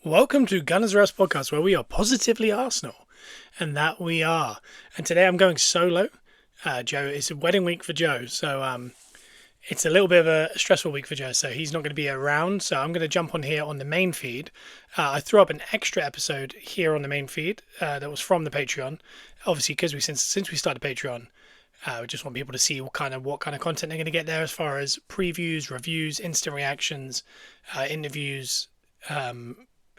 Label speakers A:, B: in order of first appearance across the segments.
A: Welcome to Gunners Rest Podcast, where we are positively Arsenal, and that we are. And today I'm going solo. Joe, it's a wedding week for Joe, so it's a little bit of a stressful week for Joe, so he's not going to be around. So I'm going to jump on here on the main feed. I threw up an extra episode here on the main feed that was from the Patreon. Obviously, because since we started Patreon, we just want people to see what kind of content they're going to get there, as far as previews, reviews, instant reactions, interviews.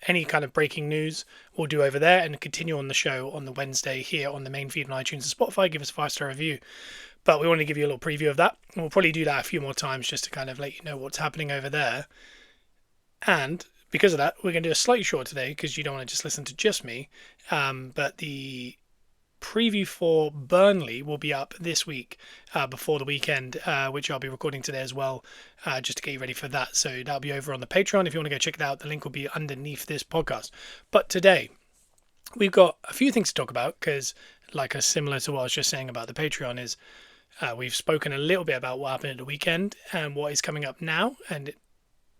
A: Any kind of breaking news we'll do over there, and continue on the show on the Wednesday here on the main feed on iTunes and Spotify. Give us a 5-star review. But we want to give you a little preview of that. And we'll probably do that a few more times just to kind of let you know what's happening over there. And because of that, we're going to do a slightly short today because you don't want to just listen to just me. But the preview for Burnley will be up this week before the weekend, which I'll be recording today as well, just to get you ready for that. So that'll be over on the Patreon. If you want to go check it out, the link will be underneath this podcast. But today, we've got a few things to talk about because, similar to what I was just saying about the Patreon, is we've spoken a little bit about what happened at the weekend and what is coming up now, and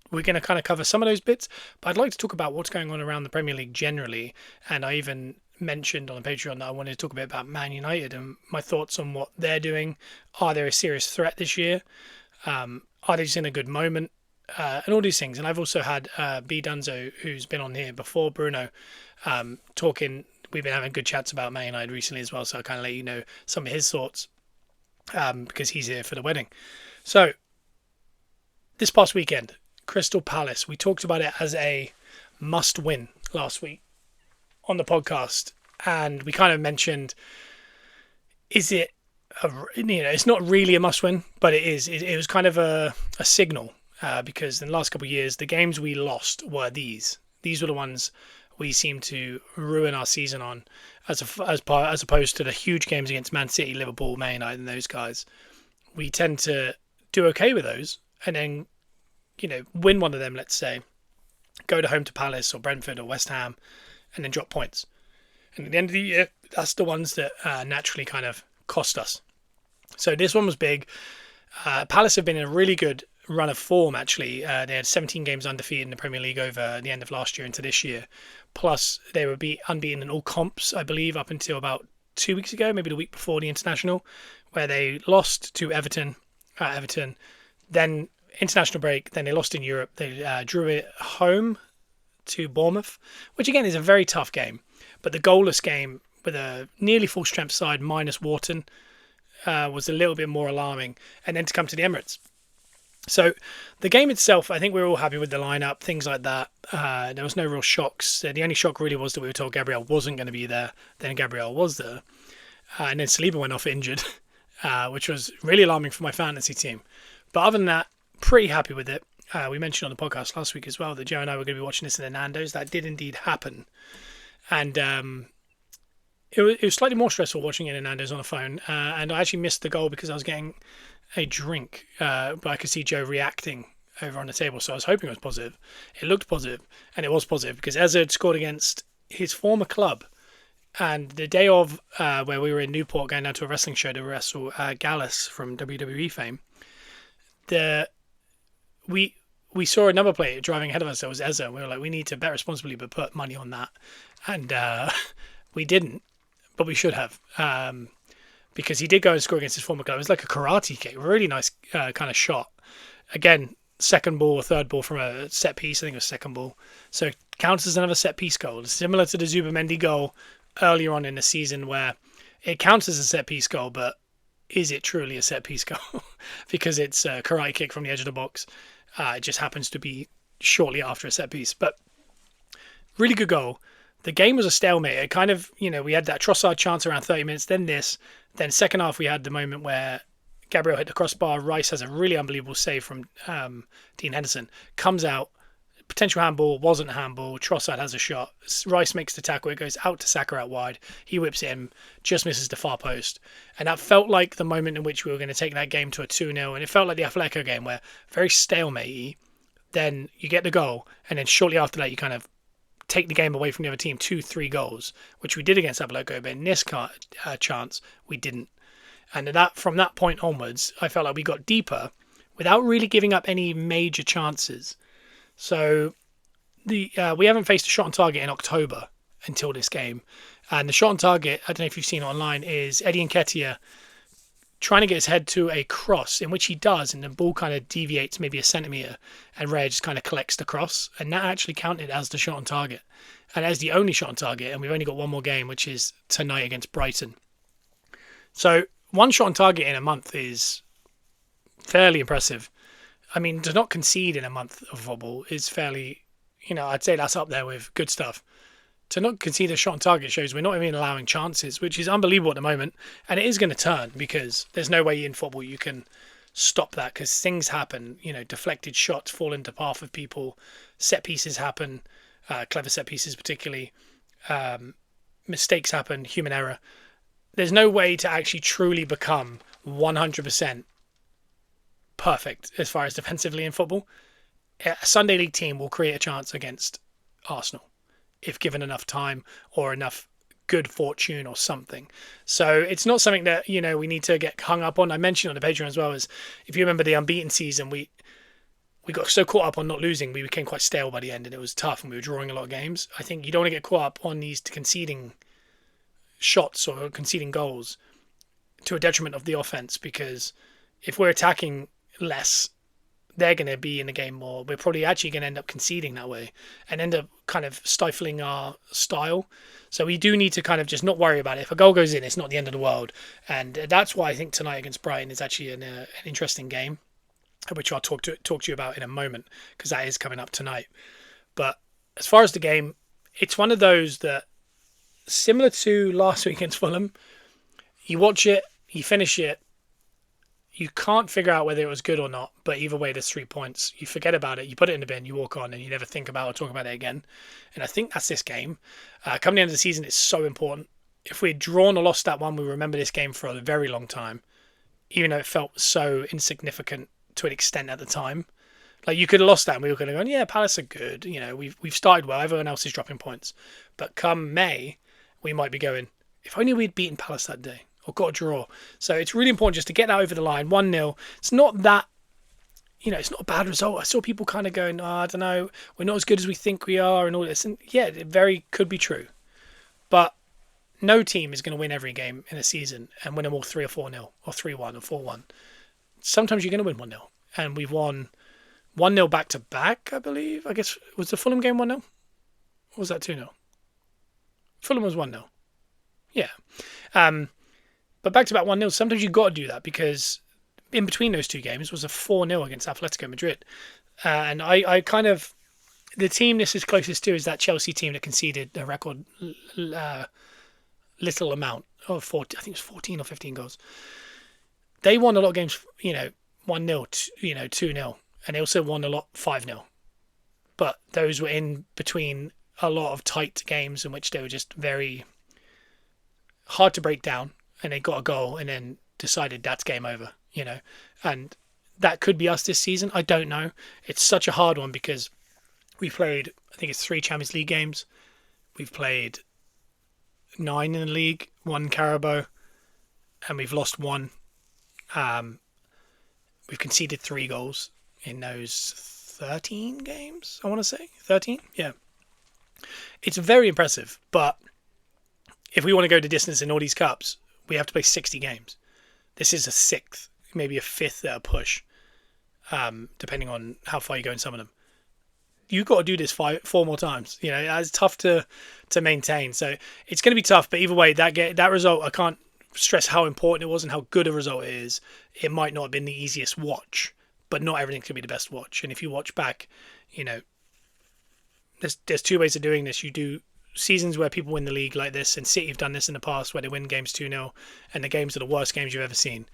A: we're going to kind of cover some of those bits. But I'd like to talk about what's going on around the Premier League generally, and I even mentioned on the Patreon that I wanted to talk a bit about Man United and my thoughts on what they're doing. Are they a serious threat this year? Are they just in a good moment? And all these things. And I've also had B Dunzo, who's been on here before, Bruno, talking. We've been having good chats about Man United recently as well, so I'll kind of let you know some of his thoughts because he's here for the wedding. So this past weekend, Crystal Palace, we talked about it as a must-win last week on the podcast, and we kind of mentioned, is it it's not really a must-win, but it is. It was kind of a signal because in the last couple of years, the games we lost were these were the ones we seemed to ruin our season on, as opposed to the huge games against Man City, Liverpool, Man United, and those guys. We tend to do okay with those, and then win one of them, let's say, go to home to Palace or Brentford or West Ham, and then drop points. And at the end of the year, that's the ones that naturally kind of cost us. So this one was big. Palace have been in a really good run of form, actually. They had 17 games undefeated in the Premier League over the end of last year into this year. Plus, they were unbeaten in all comps, I believe, up until about 2 weeks ago, maybe the week before the international, where they lost to Everton. Then international break, then they lost in Europe. They drew it home to Bournemouth, which again is a very tough game, but the goalless game with a nearly full strength side minus Wharton was a little bit more alarming, and then to come to the Emirates. So the game itself, I think we're all happy with the lineup, things like that. There was no real shocks. The only shock really was that we were told Gabriel wasn't going to be there. Then Gabriel was there, and then Saliba went off injured, which was really alarming for my fantasy team. But other than that, pretty happy with it. We mentioned on the podcast last week as well that Joe and I were going to be watching this in the Nando's. That did indeed happen. And it was slightly more stressful watching it in Nando's on a phone. And I actually missed the goal because I was getting a drink. But I could see Joe reacting over on the table. So I was hoping it was positive. It looked positive. And it was positive because Eza had scored against his former club. And the day of where we were in Newport going down to a wrestling show to wrestle Gallus from WWE fame, we saw another player driving ahead of us that was Eza, and we were like, we need to bet responsibly but put money on that. And we didn't, but we should have, because he did go and score against his former club. It was like a karate kick, really nice kind of shot. Again, second ball or third ball from a set piece. I think it was second ball. So it counts as another set piece goal. It's similar to the Zubamendi goal earlier on in the season where it counts as a set piece goal, but is it truly a set piece goal? Because it's a karate kick from the edge of the box. It just happens to be shortly after a set piece. But really good goal. The game was a stalemate. It kind of, we had that Trossard chance around 30 minutes, then this. Then second half, we had the moment where Gabriel hit the crossbar. Rice has a really unbelievable save from Dean Henderson. Comes out. Potential handball, wasn't a handball. Trossard has a shot. Rice makes the tackle. It goes out to Saka out wide. He whips it in, just misses the far post. And that felt like the moment in which we were going to take that game to a 2-0. And it felt like the Atletico game where very stalemate. Then you get the goal. And then shortly after that, you kind of take the game away from the other team. 2-3 goals, which we did against Atletico. But in this chance, we didn't. And from that point onwards, I felt like we got deeper without really giving up any major chances. So we haven't faced a shot on target in October until this game. And the shot on target, I don't know if you've seen it online, is Eddie Nketiah trying to get his head to a cross, in which he does, and the ball kind of deviates maybe a centimetre, and Raya just kind of collects the cross, and that actually counted as the shot on target. And as the only shot on target, and we've only got one more game, which is tonight against Brighton. So one shot on target in a month is fairly impressive. I mean, to not concede in a month of football is fairly, I'd say that's up there with good stuff. To not concede a shot on target shows we're not even allowing chances, which is unbelievable at the moment. And it is going to turn, because there's no way in football you can stop that, because things happen. Deflected shots fall into path of people. Set pieces happen, clever set pieces particularly. Mistakes happen, human error. There's no way to actually truly become 100% perfect as far as defensively in football. A Sunday League team will create a chance against Arsenal if given enough time or enough good fortune or something. So it's not something that, we need to get hung up on. I mentioned on the Patreon as well, as if you remember the unbeaten season, we got so caught up on not losing, we became quite stale by the end, and it was tough, and we were drawing a lot of games. I think you don't want to get caught up on these conceding shots or conceding goals to a detriment of the offense, because if we're attacking less, they're going to be in the game more. We're probably actually going to end up conceding that way and end up kind of stifling our style. So we do need to kind of just not worry about it. If a goal goes in, it's not the end of the world. And that's why I think tonight against Brighton is actually an interesting game, which I'll talk to you about in a moment, because that is coming up tonight. But as far as the game, it's one of those that, similar to last week against Fulham, you watch it, you finish it, you can't figure out whether it was good or not, but either way, there's 3 points. You forget about it, you put it in the bin, you walk on, and you never think about or talk about it again. And I think that's this game. Coming the end of the season, it's so important. If we'd drawn or lost that one, we remember this game for a very long time, even though it felt so insignificant to an extent at the time. Like, you could have lost that, and we were going to go, yeah, Palace are good. We've started well. Everyone else is dropping points. But come May, we might be going, if only we'd beaten Palace that day, or got a draw. So it's really important just to get that over the line. 1-0. It's not that, it's not a bad result. I saw people kind of going, I don't know, we're not as good as we think we are and all this. And yeah, it very could be true. But no team is going to win every game in a season and win them all 3 or 4-0 or 3-1 or 4-1. Sometimes you're going to win 1-0. And we've won 1-0 back-to-back, I believe. I guess, was the Fulham game 1-0? Or was that 2-0? Fulham was 1-0. Yeah. But back-to-back 1-0, sometimes you've got to do that, because in between those two games was a 4-0 against Atletico Madrid. And I kind of... The team this is closest to is that Chelsea team that conceded a record little amount of 40, I think it was 14 or 15 goals. They won a lot of games, 1-0, 2-0. And they also won a lot 5-0. But those were in between a lot of tight games in which they were just very hard to break down. And they got a goal and then decided that's game over, And that could be us this season. I don't know. It's such a hard one, because we played, I think it's 3 Champions League games. We've played 9 in the league, 1 Carabao, and we've lost 1. We've conceded 3 goals in those 13 games, I want to say. 13? Yeah. It's very impressive, but if we want to go the distance in all these cups, we have to play 60 games. This is a 6th, maybe a 5th at a push, depending on how far you go in some of them. You've got to do this 4 more times. It's tough to maintain. So it's going to be tough. But either way, that result, I can't stress how important it was and how good a result it is. It might not have been the easiest watch, but not everything can be the best watch. And if you watch back, there's 2 ways of doing this. You do seasons where people win the league like this, and City have done this in the past, where they win games 2-0, and the games are the worst games you've ever seen.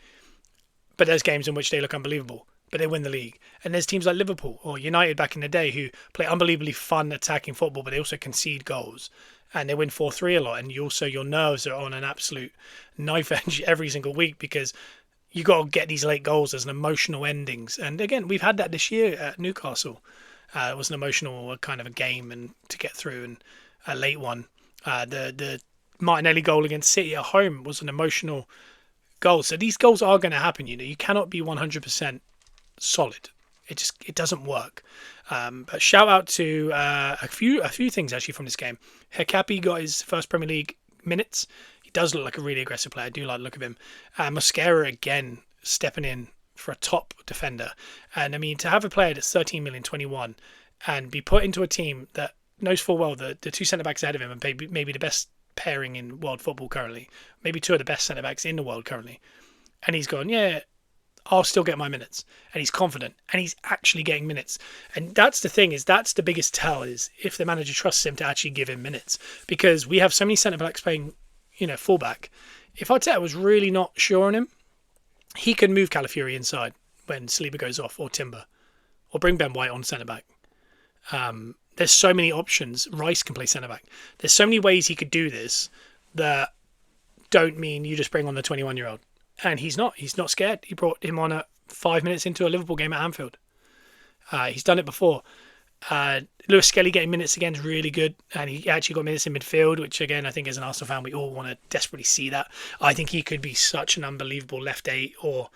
A: But there's games in which they look unbelievable, but they win the league. And there's teams like Liverpool or United back in the day who play unbelievably fun attacking football, but they also concede goals, and they win 4-3 a lot. And your nerves are on an absolute knife edge every single week, because you got to get these late goals as an emotional endings. And again, we've had that this year at Newcastle. It was an emotional kind of a game and to get through, and a late one. The Martinelli goal against City at home was an emotional goal. So these goals are going to happen. You cannot be 100% solid. It doesn't work. But shout out to a few things actually from this game. Hekapi got his first Premier League minutes. He does look like a really aggressive player. I do like the look of him. Mosquera again stepping in for a top defender. And I mean, to have a player that's 13 million, 21, and be put into a team that knows full well the two centre backs ahead of him and maybe the best pairing in world football currently, maybe two of the best centre backs in the world currently, and he's gone, yeah, I'll still get my minutes, and he's confident, and he's actually getting minutes. And that's the thing, that's the biggest tell, is if the manager trusts him to actually give him minutes, because we have so many centre backs playing, fullback. If Arteta was really not sure on him, he can move Calafiori inside when Saliba goes off, or Timber, or bring Ben White on centre back. There's so many options. Rice can play centre back. There's so many ways he could do this that don't mean you just bring on the 21-year-old. And he's not scared. He brought him on at 5 minutes into a Liverpool game at Anfield. He's done it before. Lewis Skelly getting minutes again is really good, and he actually got minutes in midfield, which again I think as an Arsenal fan we all want to desperately see that. I think he could be such an unbelievable left eight, or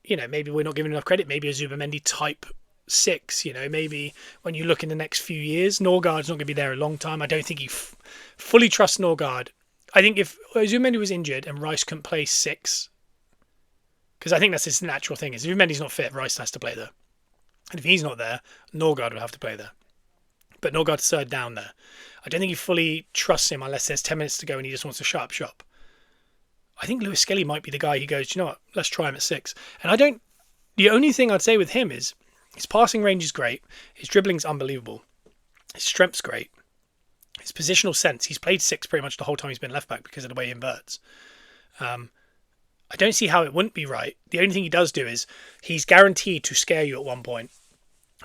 A: maybe we're not giving enough credit. Maybe a Zubamendi type 6. Maybe when you look in the next few years, Norgard's not going to be there a long time. I don't think he fully trusts Norgard. I think if Zubamendi was injured and Rice couldn't play 6, because I think that's his natural thing, is if Zubamendi's not fit, Rice has to play there. And if he's not there, Norgard would have to play there. But Norgard's third down there. I don't think he fully trusts him unless there's 10 minutes to go and he just wants to shut up shop. I think Lewis Skelly might be the guy who goes, you know what, let's try him at 6. And the only thing I'd say with him is his passing range is great. His dribbling's unbelievable. His strength's great. His positional sense, he's played 6 pretty much the whole time he's been left back because of the way he inverts. I don't see how it wouldn't be right. The only thing he does do is he's guaranteed to scare you at one point,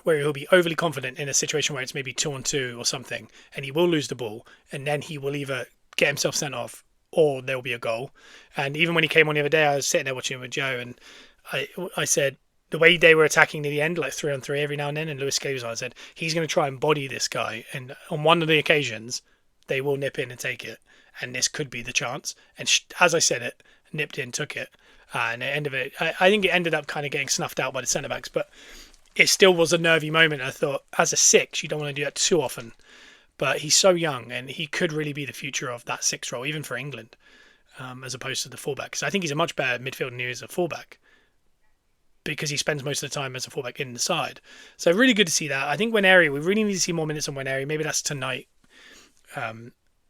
A: where he'll be overly confident in a situation where it's maybe 2-on-2 or something, and he will lose the ball, and then he will either get himself sent off or there'll be a goal. And even when he came on the other day, I was sitting there watching him with Joe, and I said, the way they were attacking near the end, like 3-on-3 every now and then, and Lewis Skelly was on, I said, he's going to try and body this guy. And on one of the occasions, they will nip in and take it. And this could be the chance. And as I said it, nipped in, took it. And at the end of it, I think it ended up kind of getting snuffed out by the centre-backs. But it still was a nervy moment. I thought, as a 6, you don't want to do that too often. But he's so young, and he could really be the future of that 6 role, even for England, as opposed to the fullback. Because I think he's a much better midfielder than he is a fullback, because he spends most of the time as a fullback in the side. So really good to see that. I think Nwaneri, we really need to see more minutes on Nwaneri. Maybe that's tonight.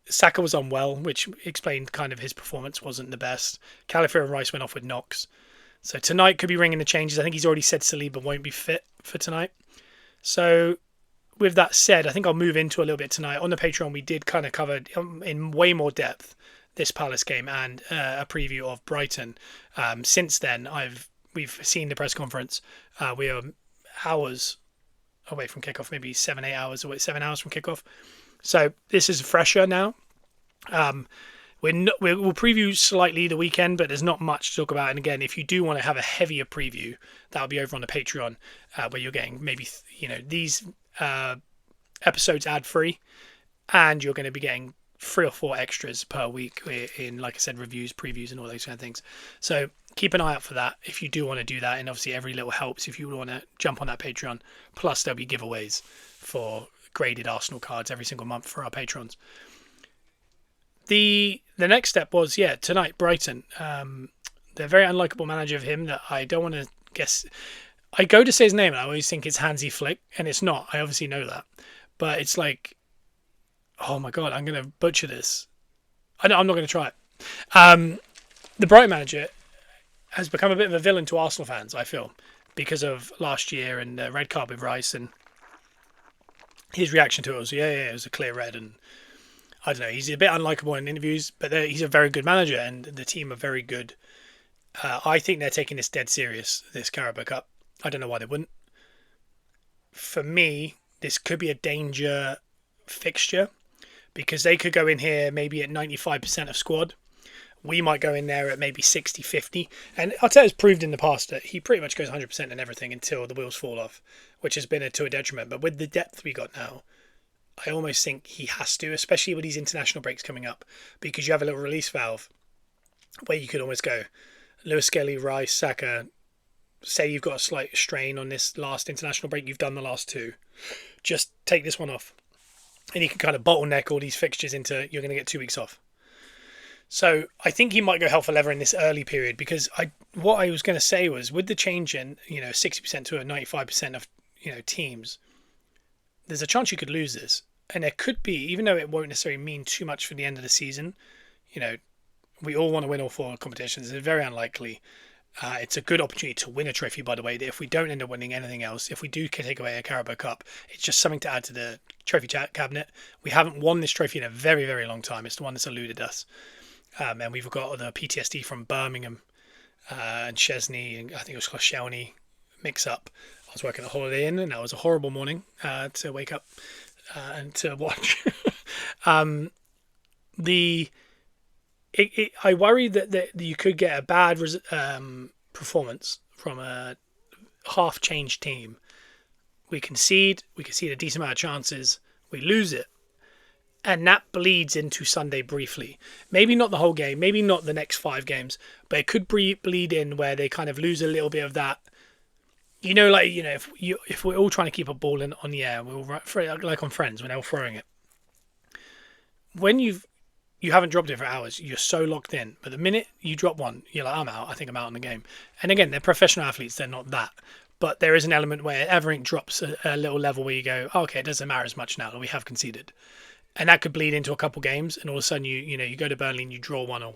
A: Saka was unwell, which explained kind of his performance wasn't the best. Calafiori and Rice went off with knocks. So tonight could be ringing the changes. I think he's already said Saliba won't be fit for tonight. So with that said, I think I'll move into a little bit tonight. On the Patreon, we did kind of cover in way more depth this Palace game and a preview of Brighton. Since then, we've seen the press conference. We are hours away from kickoff, maybe 7 hours from kickoff. So this is fresher now. We'll preview slightly the weekend, but there's not much to talk about. And again, if you do want to have a heavier preview, that'll be over on the Patreon, where you're getting maybe these episodes ad free, and you're going to be getting 3 or 4 extras per week in, like I said, reviews, previews, and all those kind of things. So keep an eye out for that if you do want to do that. And obviously every little helps if you want to jump on that Patreon. Plus there'll be giveaways for graded Arsenal cards every single month for our patrons. The next step was, tonight, Brighton. The very unlikable manager of him that I don't want to guess. I go to say his name and I always think it's Hansi Flick, and it's not. I obviously know that. But it's like, oh my God, I'm going to butcher this. I'm not going to try it. The Brighton manager has become a bit of a villain to Arsenal fans, I feel, because of last year and the red card with Rice, and his reaction to it was, it was a clear red, and I don't know, he's a bit unlikable in interviews, but he's a very good manager, and the team are very good. I think they're taking this dead serious, this Carabao Cup. I don't know why they wouldn't. For me, this could be a danger fixture, because they could go in here maybe at 95% of squad. We might go in there at maybe 60-50. And Arteta's proved in the past that he pretty much goes 100% in everything until the wheels fall off, which has been to a detriment. But with the depth we got now, I almost think he has to, especially with these international breaks coming up, because you have a little release valve where you could almost go Lewis Skelly, Rice, Saka, say you've got a slight strain on this last international break, you've done the last two, just take this one off. And you can kind of bottleneck all these fixtures into you're going to get 2 weeks off. So I think he might go hell for leather in this early period, because what I was going to say was, with the change in 60% to a 95% of teams, there's a chance you could lose this, and there could be, even though it won't necessarily mean too much for the end of the season. We all want to win all 4 competitions. It's very unlikely. It's a good opportunity to win a trophy, by the way. That if we don't end up winning anything else, if we do take away a Carabao Cup, it's just something to add to the trophy cabinet. We haven't won this trophy in a very, very long time. It's the one that's eluded us. And we've got the PTSD from Birmingham and Chesney, and I think it was Koscielny mix-up. I was working at Holiday Inn, and that was a horrible morning to wake up and to watch. I worry that you could get a bad performance from a half-changed team. We concede a decent amount of chances, we lose it, and that bleeds into Sunday briefly. Maybe not the whole game, maybe not the next 5 games, but it could bleed in where they kind of lose a little bit of that. If we're all trying to keep a ball on the air, we're all like on Friends when they're all throwing it. When you haven't dropped it for hours, you're so locked in. But the minute you drop one, you're like, I'm out. I think I'm out in the game. And again, they're professional athletes. They're not that. But there is an element where everything drops a little level where you go, oh, okay, it doesn't matter as much now that we have conceded. And that could bleed into a couple games. And all of a sudden, you go to Burnley and you draw 1-1.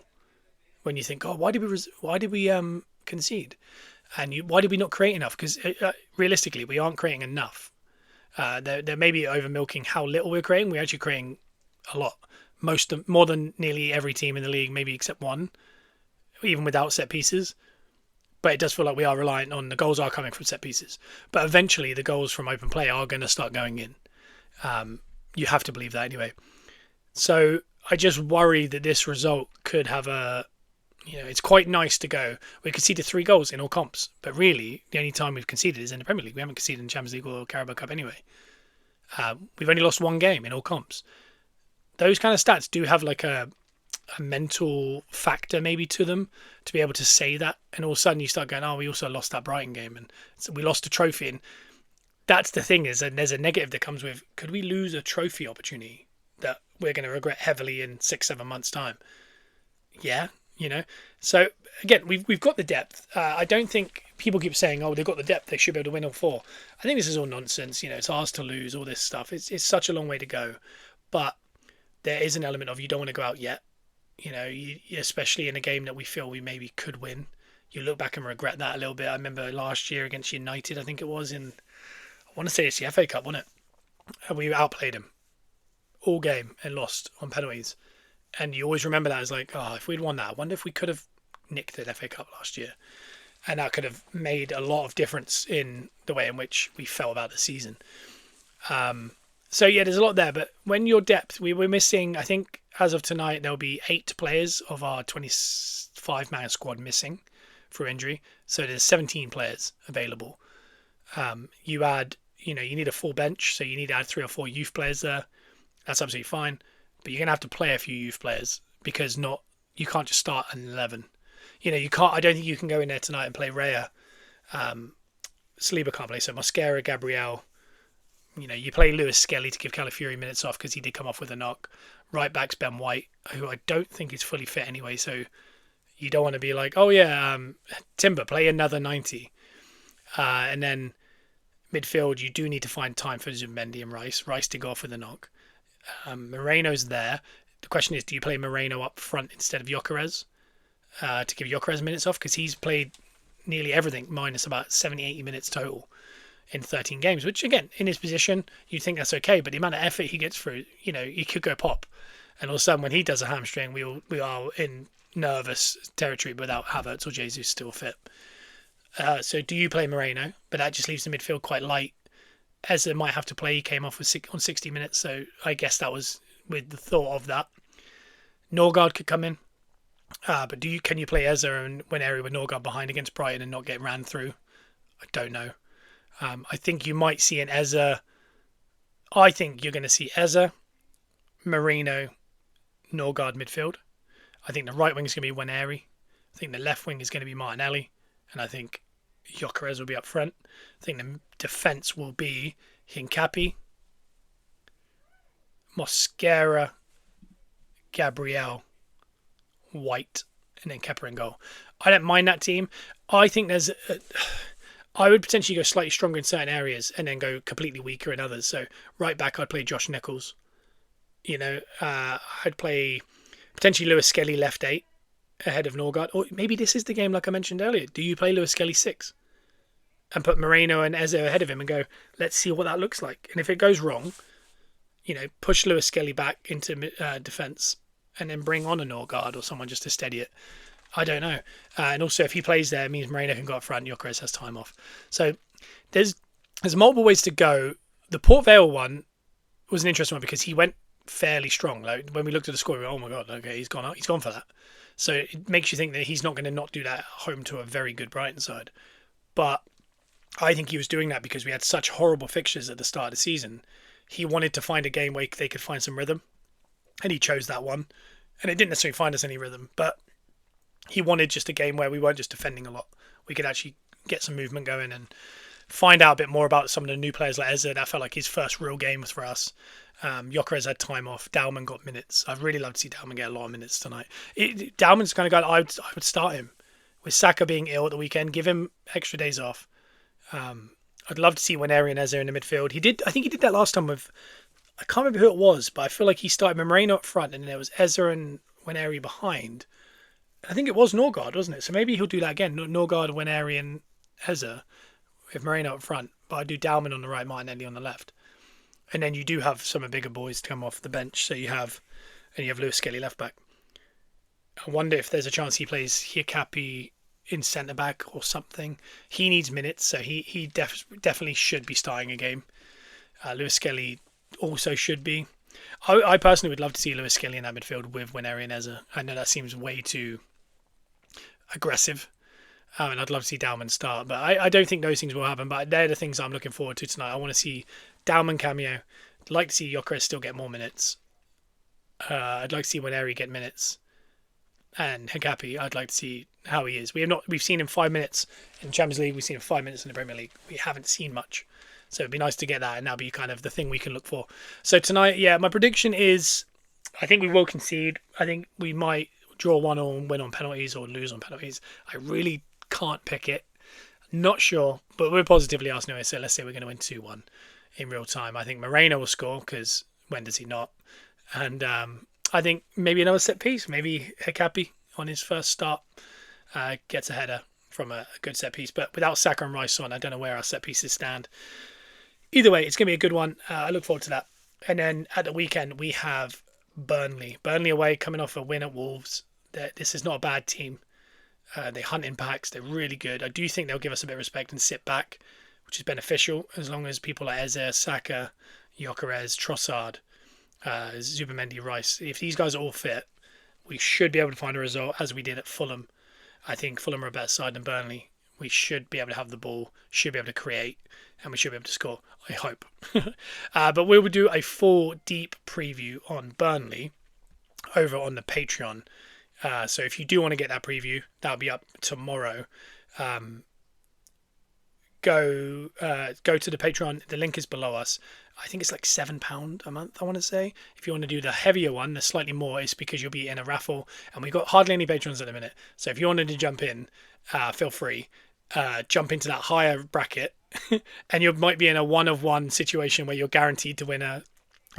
A: When you think, oh, why did we concede? And why did we not create enough? Because realistically, we aren't creating enough. There may be over milking how little we're creating. We're actually creating a lot. More than nearly every team in the league, maybe except one, even without set pieces. But it does feel like we are reliant on the goals are coming from set pieces. But eventually the goals from open play are going to start going in. You have to believe that anyway. So I just worry that this result could have it's quite nice to go, we conceded 3 goals in all comps. But really, the only time we've conceded is in the Premier League. We haven't conceded in the Champions League or Carabao Cup anyway. We've only lost 1 game in all comps. Those kind of stats do have like a mental factor maybe to them to be able to say that. And all of a sudden you start going, oh, we also lost that Brighton game and so we lost a trophy. And that's the thing, is that there's a negative that comes with, could we lose a trophy opportunity that we're going to regret heavily in 6-7 months' time? Yeah, So again, we've got the depth. I don't think people keep saying, oh, they've got the depth, they should be able to win all 4. I think this is all nonsense. It's ours to lose, all this stuff. It's such a long way to go. But there is an element of you don't want to go out yet. Especially in a game that we feel we maybe could win. You look back and regret that a little bit. I remember last year against United, I think it was I want to say it's the FA Cup, wasn't it? And we outplayed them all game and lost on penalties. And you always remember that as like, oh, if we'd won that, I wonder if we could have nicked the FA Cup last year. And that could have made a lot of difference in the way in which we felt about the season. So yeah, there's a lot there, but when your depth, we're missing, I think as of tonight, there'll be 8 players of our 25-man squad missing through injury. So there's 17 players available. You add, you need a full bench, so you need to add 3 or 4 youth players there. That's absolutely fine. But you're going to have to play a few youth players because you can't just start an 11. You can't, I don't think you can go in there tonight and play Raya. Saliba can't play, so Mosquera, Gabriel. You play Lewis Skelly to give Calafiori minutes off because he did come off with a knock. Right back's Ben White, who I don't think is fully fit anyway, so you don't want to be like, oh yeah, Timber, play another 90. And then midfield, you do need to find time for Zubimendi and Rice. Rice did go off with a knock. Moreno's there. The question is, do you play Moreno up front instead of Gyökeres to give Gyökeres minutes off? Because he's played nearly everything minus about 70-80 minutes total in 13 games, which again, in his position, you'd think that's okay, but the amount of effort he gets through, he could go pop. And all of a sudden, when he does a hamstring, we are in nervous territory without Havertz or Jesus still fit. So do you play Moreno? But that just leaves the midfield quite light. Eze might have to play. He came off on 60 minutes, so I guess that was with the thought of that. Norgard could come in. But can you play Eze and when area with Norgard behind against Brighton and not get ran through? I don't know. I think you might see an Eze. I think you're going to see Eze, Moreno, Norgard midfield. I think the right wing is going to be Waneri. I think the left wing is going to be Martinelli. And I think Gyökeres will be up front. I think the defence will be Hincapi, Mosquera, Gabriel, White, and then Kepa in goal. I don't mind that team. I think I would potentially go slightly stronger in certain areas and then go completely weaker in others. So right back, I'd play Josh Nichols. I'd play potentially Lewis Skelly left 8 ahead of Norgard. Or maybe this is the game like I mentioned earlier. Do you play Lewis Skelly 6? And put Moreno and Eze ahead of him and go, let's see what that looks like. And if it goes wrong, push Lewis Skelly back into defence and then bring on a Norgard or someone just to steady it. I don't know. And also, if he plays there, it means Moreno can go up front and Gyökeres has time off. So there's multiple ways to go. The Port Vale one was an interesting one because he went fairly strong. Like when we looked at the score, we went, oh my God, okay, he's gone for that. So it makes you think that he's not going to not do that at home to a very good Brighton side. But I think he was doing that because we had such horrible fixtures at the start of the season. He wanted to find a game where they could find some rhythm, and he chose that one. And it didn't necessarily find us any rhythm, but he wanted just a game where we weren't just defending a lot. We could actually get some movement going and find out a bit more about some of the new players like Eze. That felt like his first real game for us. Gyökeres had time off. Dalman got minutes. I'd really love to see Dalman get a lot of minutes tonight. Dalman's the kind of guy I would start him. With Saka being ill at the weekend, give him extra days off. I'd love to see Nwaneri and Eze in the midfield. I think he did that last time with, I can't remember who it was, but I feel like he started Moreno up front and there was Eze and Nwaneri behind. I think it was Norgard, wasn't it? So maybe he'll do that again. Norgard, Nwaneri and Eze with Moreno up front. But I do Dalman on the right, Martinelli on the left. And then you do have some of the bigger boys to come off the bench. So you have Lewis Skelly left back. I wonder if there's a chance he plays Hincapi in centre back or something. He needs minutes, so he definitely should be starting a game. Lewis Skelly also should be. I personally would love to see Lewis Skelly in that midfield with Nwaneri and Eze. I know that seems way too aggressive, and I'd love to see Dalman start, but I don't think those things will happen. But they're the things I'm looking forward to tonight. I want to see Dalman cameo. I'd like to see Gyökeres still get more minutes. I'd like to see Nwaneri get minutes. And Hincapi, I'd like to see how he is. We've seen him 5 minutes in the Champions League. We've seen him 5 minutes in the Premier League. We haven't seen much, so it'd be nice to get that, and that'll be kind of the thing we can look for. So tonight, my prediction is, I think we will concede. I think we might draw 1-1 and win on penalties or lose on penalties. I really can't pick it. Not sure, but we're positively Arsenal. So let's say we're going to win 2-1 in real time. I think Moreno will score because when does he not? And I think maybe another set piece. Maybe Hincapi on his first start gets a header from a good set piece. But without Saka and Rice on, I don't know where our set pieces stand. Either way, it's going to be a good one. I look forward to that. And then at the weekend, we have Burnley. Burnley away, coming off a win at Wolves. This is not a bad team. They hunt in packs. They're really good. I do think they'll give us a bit of respect and sit back, which is beneficial as long as people like Eze, Saka, Gyökeres, Trossard, Zubimendi, Rice. If these guys are all fit, we should be able to find a result as we did at Fulham. I think Fulham are a better side than Burnley. We should be able to have the ball, should be able to create, and we should be able to score. I hope. But we will do a full deep preview on Burnley over on the Patreon. So if you do want to get that preview, that'll be up tomorrow. Go to the Patreon. The link is below us. I think it's like £7 a month, I want to say. If you want to do the heavier one, the slightly more, it's because you'll be in a raffle. And we've got hardly any patrons at the minute. So if you wanted to jump in, feel free. Jump into that higher bracket. And you might be in a one-of-one situation where you're guaranteed to win a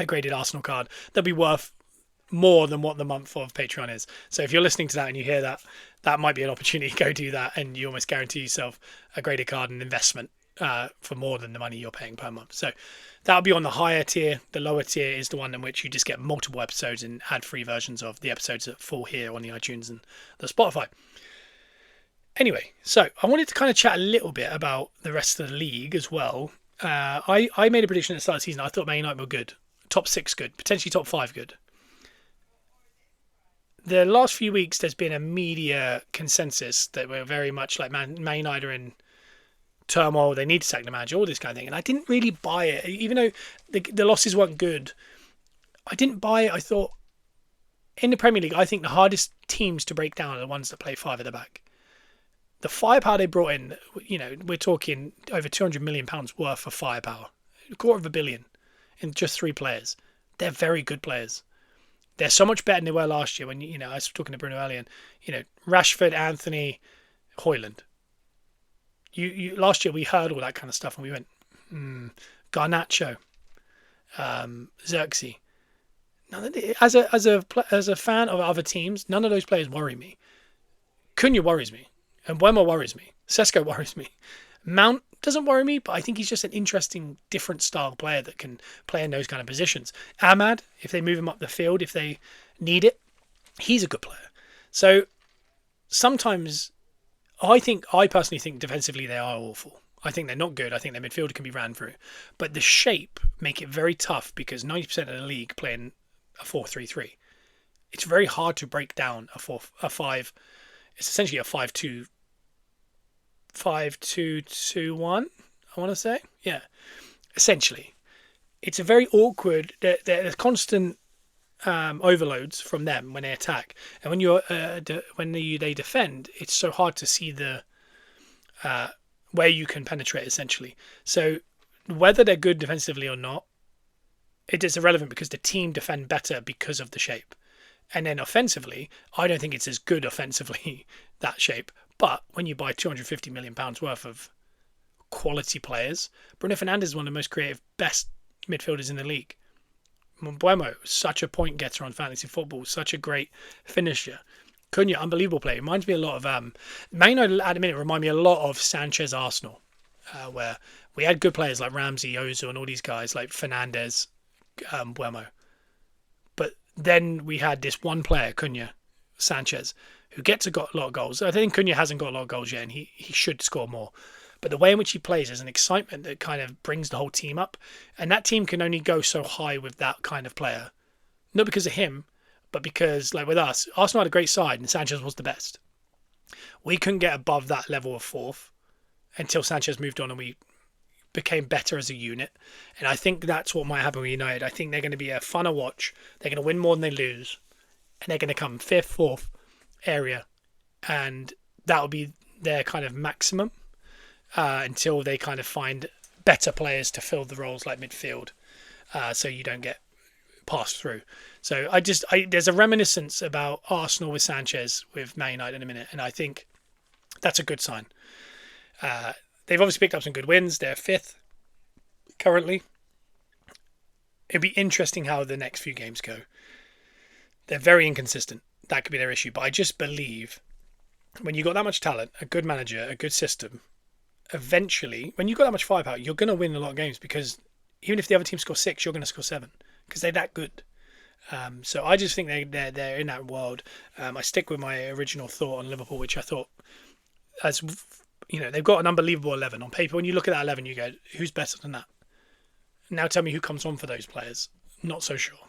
A: graded Arsenal card. That'll be worth more than what the month of Patreon is. So if you're listening to that and you hear that, that might be an opportunity. Go do that and you almost guarantee yourself a graded card and investment for more than the money you're paying per month. So that'll be on the higher tier. The lower tier is the one in which you just get multiple episodes and ad-free versions of the episodes that fall here on the iTunes and the Spotify. Anyway, so I wanted to kind of chat a little bit about the rest of the league as well. I made a prediction at the start of the season. I thought Man United were good. Top 6 good. Potentially top 5 good. The last few weeks, there's been a media consensus that we're very much like Man United are in turmoil. They need to sack the manager, all this kind of thing. And I didn't really buy it. Even though the losses weren't good, I didn't buy it. I thought, in the Premier League, I think the hardest teams to break down are the ones that play 5 at the back. The firepower they brought in, we're talking over £200 million worth of firepower. £250 million in just 3 players. They're very good players. They're so much better than they were last year when, I was talking to Bruno earlier, and, Rashford, Anthony, Højlund. Last year we heard all that kind of stuff and we went, Garnacho, Xerxes. As a fan of other teams, none of those players worry me. Cunha worries me. And Mbeumo worries me. Sesko worries me. Mount doesn't worry me, but I think he's just an interesting, different style player that can play in those kind of positions. Ahmad, if they move him up the field, if they need it, he's a good player. So sometimes I personally think defensively they are awful. I think they're not good. I think their midfielder can be ran through. But the shape make it very tough because 90% of the league playing a 4-3-3. It's very hard to break down a 5. It's essentially a 5-2-2-1, I want to say. Yeah, essentially. It's a very awkward... There's constant overloads from them when they attack. And when they defend, it's so hard to see the where you can penetrate, essentially. So whether they're good defensively or not, it is irrelevant because the team defend better because of the shape. And then offensively, I don't think it's as good offensively, that shape. But when you buy £250 million worth of quality players, Bruno Fernandes is one of the most creative, best midfielders in the league. Mbeumo, such a point getter on fantasy football, such a great finisher. Cunha, unbelievable player. Reminds me a lot of Man United at the minute remind me a lot of Sanchez Arsenal, where we had good players like Ramsey, Ozil, and all these guys like Fernandes, Mbeumo. But then we had this one player, Cunha, Sanchez, who got a lot of goals. I think Cunha hasn't got a lot of goals yet, and he should score more. But the way in which he plays is an excitement that kind of brings the whole team up. And that team can only go so high with that kind of player. Not because of him, but because, like with us, Arsenal had a great side and Sanchez was the best. We couldn't get above that level of fourth until Sanchez moved on and we became better as a unit. And I think that's what might happen with United. I think they're going to be a funner watch. They're going to win more than they lose. And they're going to come 5th, 4th area. And that'll be their kind of maximum until they kind of find better players to fill the roles like midfield. So you don't get passed through. So there's a reminiscence about Arsenal with Sanchez with Man United in a minute. And I think that's a good sign. They've obviously picked up some good wins. They're 5th currently. It'd be interesting how the next few games go. They're very inconsistent. That could be their issue. But I just believe when you've got that much talent, a good manager, a good system, eventually, when you've got that much firepower, you're going to win a lot of games because even if the other team scores 6, you're going to score 7 because they're that good. So I just think they're in that world. I stick with my original thought on Liverpool, which I thought, as they've got an unbelievable 11 on paper. When you look at that 11, you go, who's better than that? Now tell me who comes on for those players. Not so sure.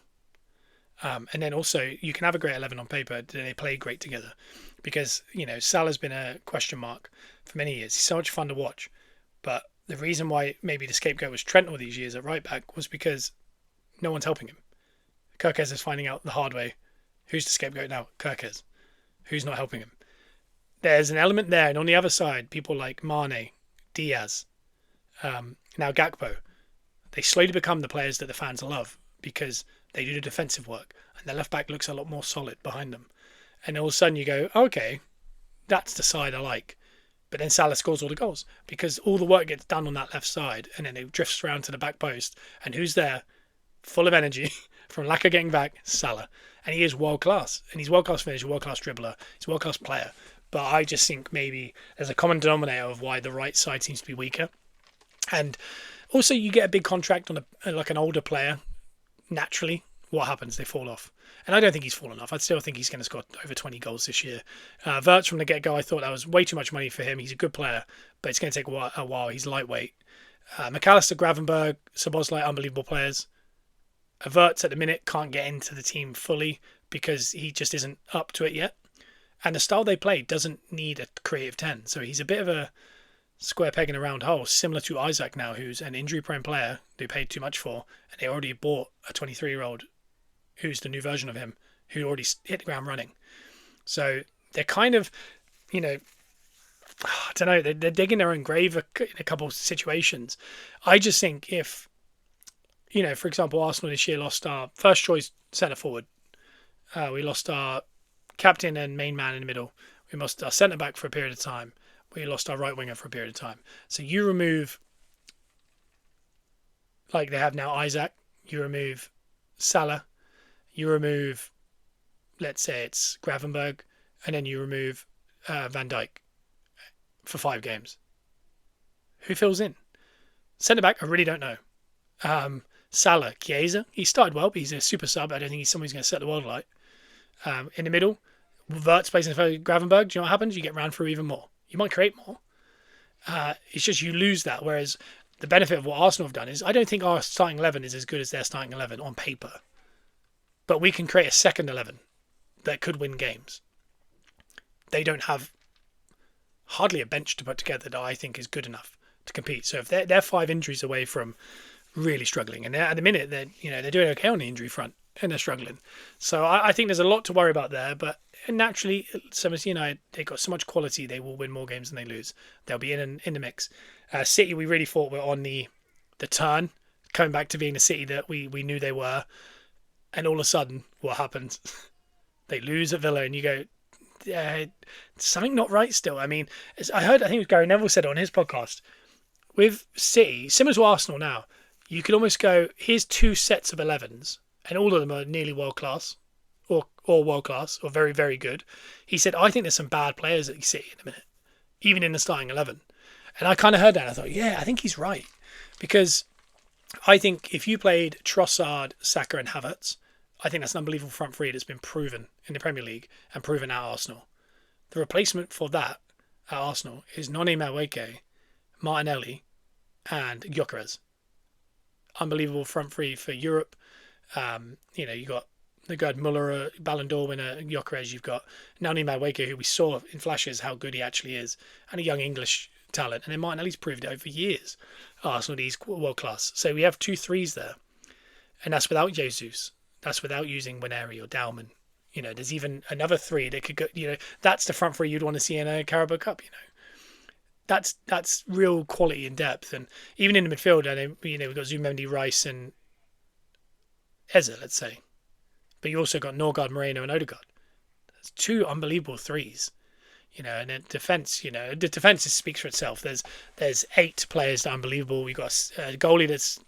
A: And then also, you can have a great 11 on paper. Do they play great together? Because, Salah's been a question mark for many years. He's so much fun to watch. But the reason why maybe the scapegoat was Trent all these years at right back was because no one's helping him. Kirkes is finding out the hard way. Who's the scapegoat now? Kirkes. Who's not helping him? There's an element there. And on the other side, people like Mane, Diaz, now Gakpo, they slowly become the players that the fans love because they do the defensive work and the left back looks a lot more solid behind them. And all of a sudden you go, okay, that's the side I like. But then Salah scores all the goals because all the work gets done on that left side and then it drifts around to the back post. And who's there? Full of energy from lack of getting back, Salah. And he is world class. And he's world class finisher, world class dribbler. He's a world class player. But I just think maybe there's a common denominator of why the right side seems to be weaker. And also you get a big contract on like an older player. Naturally, what happens? They fall off. And I don't think he's fallen off. I still think he's going to score over 20 goals this year. Wirtz from the get-go, I thought that was way too much money for him. He's a good player, but it's going to take a while. He's lightweight. McAllister, Gravenberg, Szoboszlai, unbelievable players. Wirtz at the minute can't get into the team fully because he just isn't up to it yet. And the style they play doesn't need a creative 10. So he's a bit of a square peg in a round hole, similar to Isaac now, who's an injury-prone player they paid too much for. And they already bought a 23-year-old who's the new version of him, who already hit the ground running. So they're kind of, I don't know, they're digging their own grave in a couple of situations. I just think if, for example, Arsenal this year lost our first choice centre forward. We lost our captain and main man in the middle. We lost our centre back for a period of time. We lost our right winger for a period of time. So you remove, like they have now, Isaac. You remove Salah. You remove, let's say it's Gravenberg, and then you remove Van Dijk for 5 games. Who fills in? Centre back, I really don't know. Salah, Chiesa, he started well, but he's a super sub. I don't think he's someone who's going to set the world alight. In the middle, Wirtz plays in Gravenberg. Do you know what happens? You get ran through even more. You might create more. It's just you lose that. Whereas the benefit of what Arsenal have done is I don't think our starting 11 is as good as their starting 11 on paper. But we can create a second 11 that could win games. They don't have hardly a bench to put together that I think is good enough to compete. So if they're 5 injuries away from really struggling, and at the minute they're doing okay on the injury front, and they're struggling. So I think there's a lot to worry about there. But naturally, as United, they've got so much quality, they will win more games than they lose. They'll be in the mix. City, we really thought were on the turn, coming back to being the City that we knew they were. And all of a sudden, what happens? They lose at Villa, and you go, something not right still. I mean, I think it was Gary Neville said it on his podcast. With City, similar to Arsenal now, you could almost go, here's 2 sets of 11s, and all of them are nearly world-class, or world-class, or very, very good. He said, I think there's some bad players at City in a minute, even in the starting 11. And I kind of heard that, and I thought, yeah, I think he's right. Because I think if you played Trossard, Saka and Havertz, I think that's an unbelievable front three that's been proven in the Premier League and proven at Arsenal. The replacement for that at Arsenal is Noni Madueke, Martinelli and Gyökeres. Unbelievable front three for Europe. You got the guy Muller, Ballon d'Or winner, Gyökeres. You've got Noni Madueke, who we saw in flashes how good he actually is, and a young English talent. And then Martinelli's proved it over years. Arsenal, he's world class. So we have 2 threes there, and that's without Jesus. That's without using Wineri or Dalman. There's even another 3 that could go. That's the front 3 you'd want to see in a Carabao Cup. That's real quality and depth. And even in the midfield, we've got Zubimendi, Rice, and Eze, let's say. But you also got Norgard, Moreno, and Odegaard. That's 2 unbelievable 3s. And the defence, the defence speaks for itself. There's 8 players that are unbelievable. We've got a goalie that's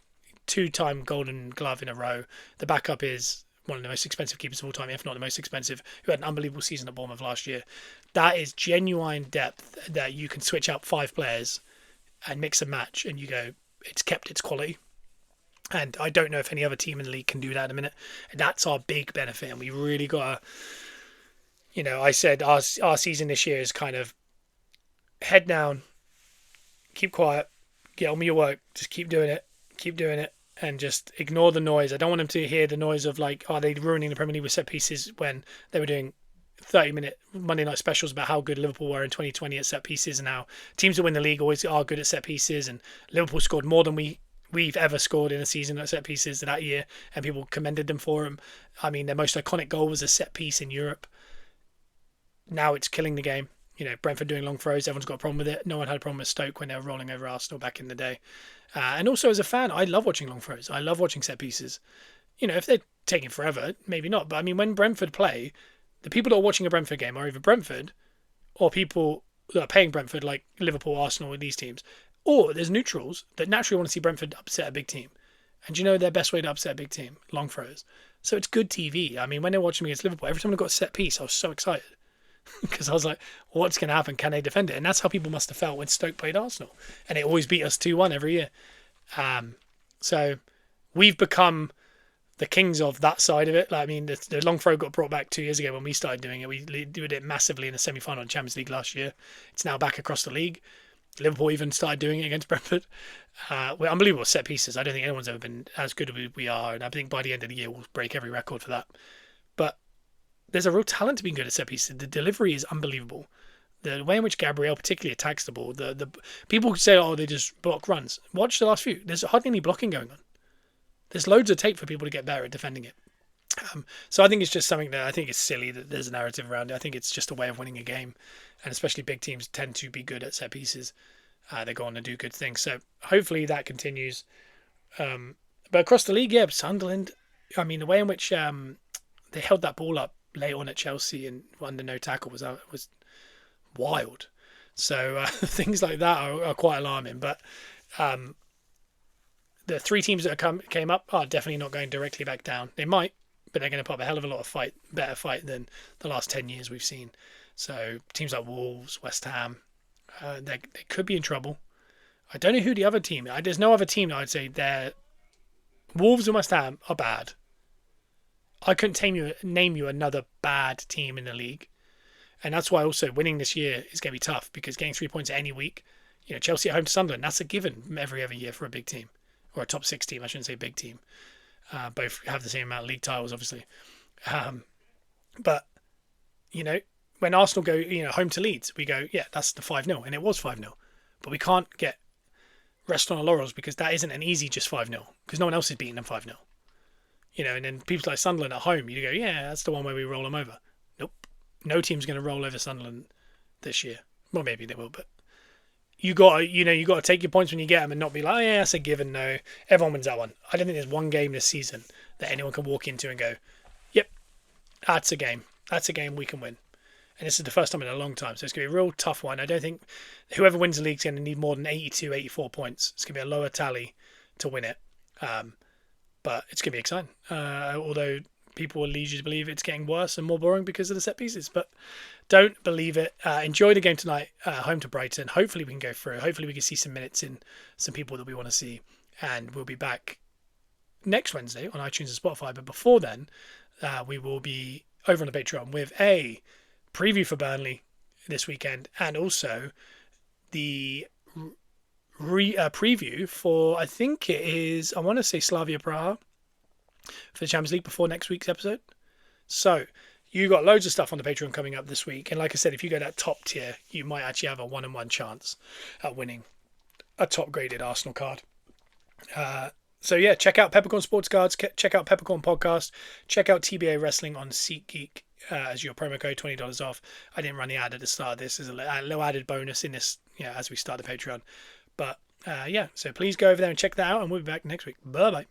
A: 2-time Golden Glove in a row. The backup is one of the most expensive keepers of all time, if not the most expensive, who had an unbelievable season at Bournemouth last year. That is genuine depth that you can switch out 5 players and mix and match, and you go, it's kept its quality. And I don't know if any other team in the league can do that in a minute. And that's our big benefit, and we really got to, I said our season this year is kind of head down, keep quiet, get on with your work, just keep doing it, and just ignore the noise. I don't want them to hear the noise of are they ruining the Premier League with set pieces when they were doing 30-minute Monday night specials about how good Liverpool were in 2020 at set pieces, and how teams that win the league always are good at set pieces, and Liverpool scored more than we've ever scored in a season at set pieces that year, and people commended them for them. I mean, their most iconic goal was a set piece in Europe. Now it's killing the game. Brentford doing long throws, everyone's got a problem with it. No one had a problem with Stoke when they were rolling over Arsenal back in the day. And also as a fan, I love watching long throws. I love watching set pieces. If they're taking forever, maybe not. But I mean, when Brentford play, the people that are watching a Brentford game are either Brentford or people that are paying Brentford, like Liverpool, Arsenal, or these teams. Or there's neutrals that naturally want to see Brentford upset a big team. And their best way to upset a big team? Long throws. So it's good TV. I mean, when they're watching me against Liverpool, every time I got a set piece, I was so excited. Because I was like, what's going to happen? Can they defend it? And that's how people must have felt when Stoke played Arsenal. And it always beat us 2-1 every year. So we've become the kings of that side of it. The long throw got brought back 2 years ago when we started doing it. We did it massively in the semi-final in Champions League last year. It's now back across the league. Liverpool even started doing it against Brentford. We're unbelievable set pieces. I don't think anyone's ever been as good as we are. And I think by the end of the year, we'll break every record for that. But there's a real talent to being good at set pieces. The delivery is unbelievable. The way in which Gabriel particularly attacks the ball. The people say, they just block runs. Watch the last few. There's hardly any blocking going on. There's loads of tape for people to get better at defending it. So I think it's just something that I think it's silly that there's a narrative around it. I think it's just a way of winning a game, and especially big teams tend to be good at set pieces. They go on to do good things. So hopefully that continues. But across the league, yeah, Sunderland. I mean, the way in which they held that ball up late on at Chelsea and under no tackle was wild. So things like that are quite alarming. But the three teams that came up are definitely not going directly back down. They might, but they're going to put up a hell of a lot of better fight than the last 10 years we've seen. So teams like Wolves, West Ham, they could be in trouble. I don't know who the other team. There's no other team that I'd say they're. Wolves and West Ham are bad. I couldn't name you another bad team in the league. And that's why also winning this year is going to be tough, because getting 3 points any week, Chelsea at home to Sunderland, that's a given every other year for a big team. Or a top 6 team, I shouldn't say big team. Both have the same amount of league titles, obviously. But, when Arsenal go, home to Leeds, we go, yeah, that's the 5-0. And it was 5-0. But we can't rest on our laurels, because that isn't an easy just 5-0. Because no one else is beating them 5-0. And then people like Sunderland at home, you go, yeah, that's the one where we roll them over. Nope. No team's going to roll over Sunderland this year. Well, maybe they will, but you got to take your points when you get them and not be like, oh, yeah, that's a given. No, everyone wins that one. I don't think there's one game this season that anyone can walk into and go, yep, that's a game. That's a game we can win. And this is the first time in a long time, so it's going to be a real tough one. I don't think whoever wins the league is going to need more than 82, 84 points. It's going to be a lower tally to win it. But it's going to be exciting. Although people will lead you to believe it's getting worse and more boring because of the set pieces. But don't believe it. Enjoy the game tonight, home to Brighton. Hopefully we can go through. Hopefully we can see some minutes in some people that we want to see. And we'll be back next Wednesday on iTunes and Spotify. But before then, we will be over on the Patreon with a preview for Burnley this weekend, and also the preview for, I think it is, I want to say Slavia Praha for the Champions League before next week's episode. So you got loads of stuff on the Patreon coming up this week, and like I said, if you go that top tier, you might actually have a 1-on-1 chance at winning a top graded Arsenal card. So yeah, check out Peppercorn Sports Cards, check out Peppercorn Podcast, check out TBA Wrestling on SeatGeek as your promo code, $20 off. I didn't run the ad at the start of this as a little added bonus in this, as we start the Patreon. But yeah, so please go over there and check that out, and we'll be back next week. Bye bye.